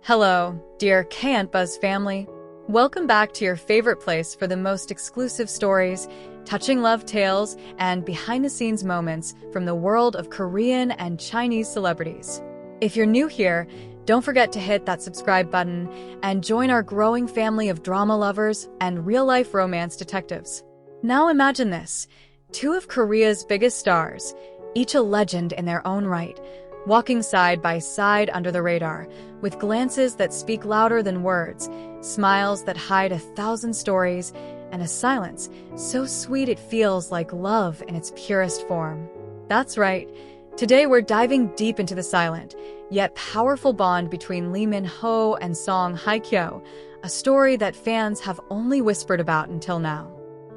Hello, dear K-EntBuzz family. Welcome back to your favorite place for the most exclusive stories, touching love tales, and behind-the-scenes moments from the world of Korean and Chinese celebrities. If you're new here, don't forget to hit that subscribe button and join our growing family of drama lovers and real-life romance detectives. Now imagine this: two of Korea's biggest stars, each a legend in their own right, walking side by side under the radar, with glances that speak louder than words, smiles that hide 1,000 stories, and a silence so sweet it feels like love in its purest form. That's right. Today we're diving deep into the silent, yet powerful bond between Lee Min-ho and Song Hye-kyo, a story that fans have only whispered about until now.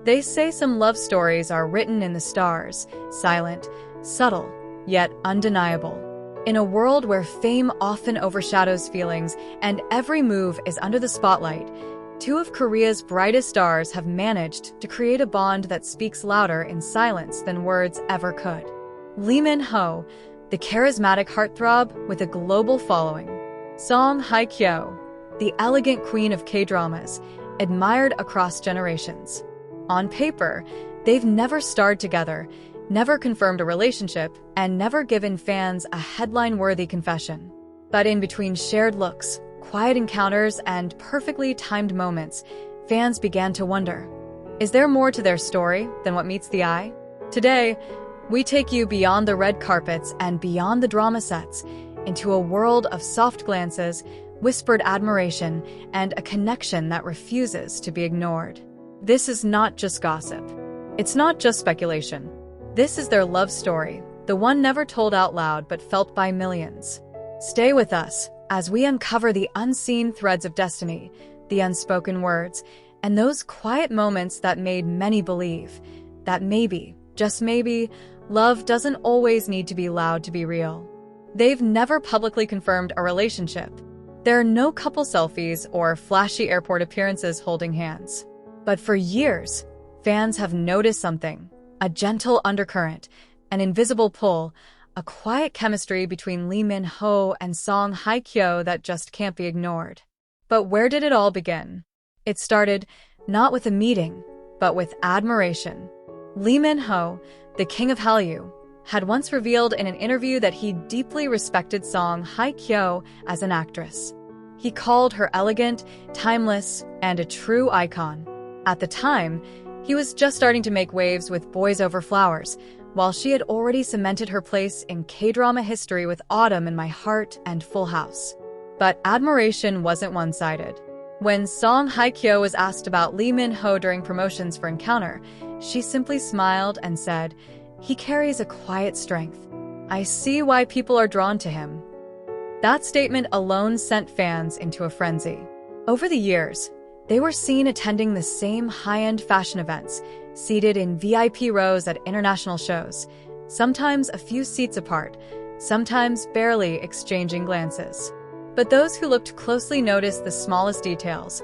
They say some love stories are written in the stars, silent, subtle, yet undeniable. In a world where fame often overshadows feelings and every move is under the spotlight, two of Korea's brightest stars have managed to create a bond that speaks louder in silence than words ever could. Lee Min-ho, the charismatic heartthrob with a global following. Song Hye-kyo, the elegant queen of K-dramas, admired across generations. On paper, they've never starred together, never confirmed a relationship, and never given fans a headline-worthy confession. But in between shared looks, quiet encounters, and perfectly timed moments, fans began to wonder, is there more to their story than what meets the eye? Today, we take you beyond the red carpets and beyond the drama sets, into a world of soft glances, whispered admiration, and a connection that refuses to be ignored. This is not just gossip. It's not just speculation. This is their love story, the one never told out loud but felt by millions. Stay with us as we uncover the unseen threads of destiny, the unspoken words, and those quiet moments that made many believe that maybe, just maybe, love doesn't always need to be loud to be real. They've never publicly confirmed a relationship. There are no couple selfies or flashy airport appearances holding hands. But for years, fans have noticed something. A gentle undercurrent, an invisible pull, a quiet chemistry between Lee Min-ho and Song Hye-kyo that just can't be ignored. But where did it all begin? It started not with a meeting, but with admiration. Lee Min-ho, the king of Hallyu, had once revealed in an interview that he deeply respected Song Hye-kyo as an actress. He called her elegant, timeless, and a true icon. At the time, he was just starting to make waves with Boys Over Flowers, while she had already cemented her place in K-drama history with Autumn in My Heart and Full House. But admiration wasn't one-sided. When Song Hye-kyo was asked about Lee Min-ho during promotions for Encounter, she simply smiled and said, "He carries a quiet strength. I see why people are drawn to him." That statement alone sent fans into a frenzy. Over the years, they were seen attending the same high-end fashion events, seated in VIP rows at international shows, sometimes a few seats apart, sometimes barely exchanging glances. But those who looked closely noticed the smallest details: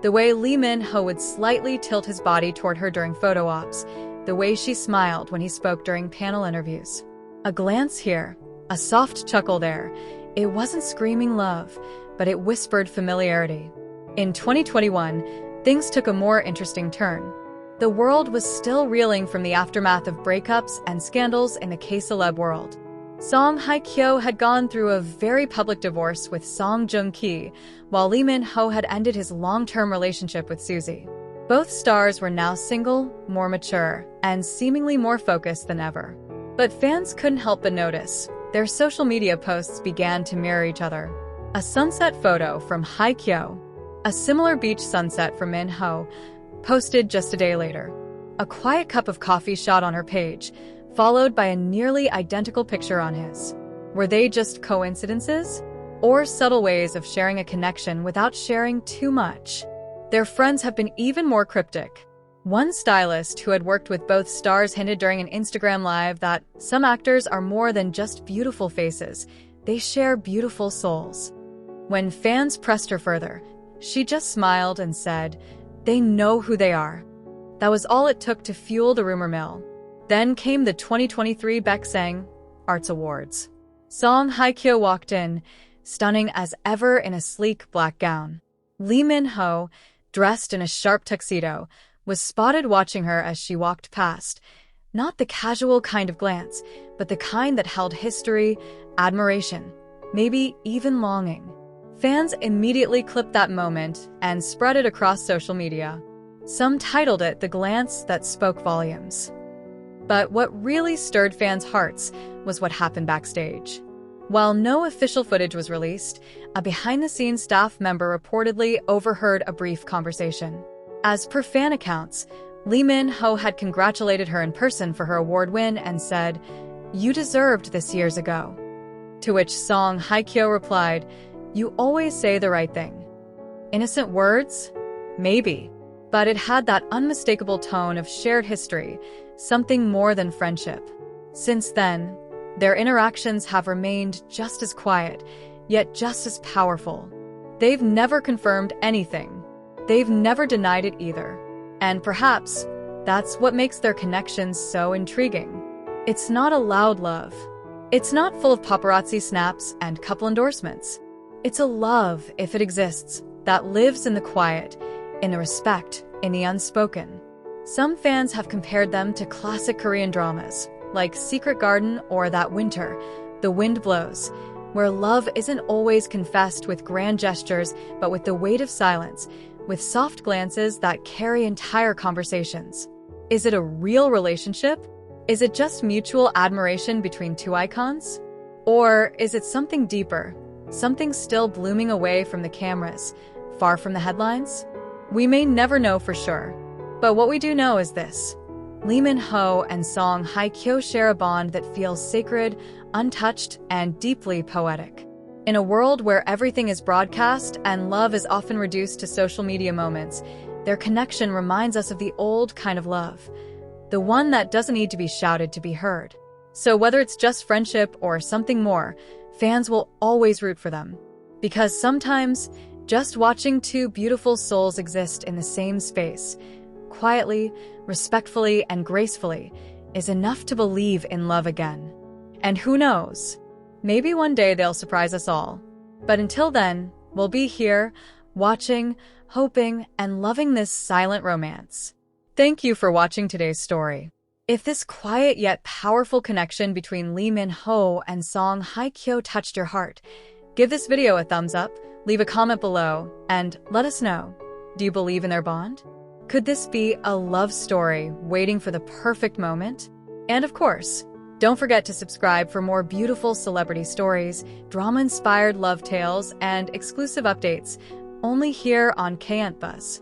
the way Lee Min-ho would slightly tilt his body toward her during photo ops, the way she smiled when he spoke during panel interviews. A glance here, a soft chuckle there. It wasn't screaming love, but it whispered familiarity. In 2021, things took a more interesting turn. The world was still reeling from the aftermath of breakups and scandals in the K-celeb world. Song Hye-kyo had gone through a very public divorce with Song Joong-ki, while Lee Min-ho had ended his long-term relationship with Suzy. Both stars were now single, more mature, and seemingly more focused than ever. But fans couldn't help but notice. Their social media posts began to mirror each other. A sunset photo from Hye-kyo, a similar beach sunset from Min-ho, posted just a day later. A quiet cup of coffee shot on her page, followed by a nearly identical picture on his. Were they just coincidences? Or subtle ways of sharing a connection without sharing too much? Their friends have been even more cryptic. One stylist who had worked with both stars hinted during an Instagram Live that some actors are more than just beautiful faces, they share beautiful souls. When fans pressed her further, she just smiled and said, "They know who they are." That was all it took to fuel the rumor mill. Then came the 2023 Baeksang Arts Awards. Song Hye-kyo walked in, stunning as ever in a sleek black gown. Lee Min-ho, dressed in a sharp tuxedo, was spotted watching her as she walked past. Not the casual kind of glance, but the kind that held history, admiration, maybe even longing. Fans immediately clipped that moment and spread it across social media. Some titled it the glance that spoke volumes. But what really stirred fans' hearts was what happened backstage. While no official footage was released, a behind-the-scenes staff member reportedly overheard a brief conversation. As per fan accounts, Lee Min-ho had congratulated her in person for her award win and said, "You deserved this years ago." To which Song Hye-kyo replied, "You always say the right thing." Innocent words? Maybe. But it had that unmistakable tone of shared history, something more than friendship. Since then, their interactions have remained just as quiet, yet just as powerful. They've never confirmed anything. They've never denied it either. And perhaps that's what makes their connections so intriguing. It's not a loud love. It's not full of paparazzi snaps and couple endorsements. It's a love, if it exists, that lives in the quiet, in the respect, in the unspoken. Some fans have compared them to classic Korean dramas, like Secret Garden or That Winter, The Wind Blows, where love isn't always confessed with grand gestures, but with the weight of silence, with soft glances that carry entire conversations. Is it a real relationship? Is it just mutual admiration between two icons? Or is it something deeper, something still blooming away from the cameras, far from the headlines? We may never know for sure, but what we do know is this. Lee Min-ho and Song Hye-kyo share a bond that feels sacred, untouched, and deeply poetic. In a world where everything is broadcast and love is often reduced to social media moments, their connection reminds us of the old kind of love, the one that doesn't need to be shouted to be heard. So whether it's just friendship or something more, fans will always root for them. Because sometimes, just watching two beautiful souls exist in the same space, quietly, respectfully, and gracefully, is enough to believe in love again. And who knows? Maybe one day they'll surprise us all. But until then, we'll be here, watching, hoping, and loving this silent romance. Thank you for watching today's story. If this quiet yet powerful connection between Lee Min-ho and Song Hye-kyo touched your heart, give this video a thumbs up, leave a comment below, and let us know. Do you believe in their bond? Could this be a love story waiting for the perfect moment? And of course, don't forget to subscribe for more beautiful celebrity stories, drama-inspired love tales, and exclusive updates, only here on K-EntBuzz.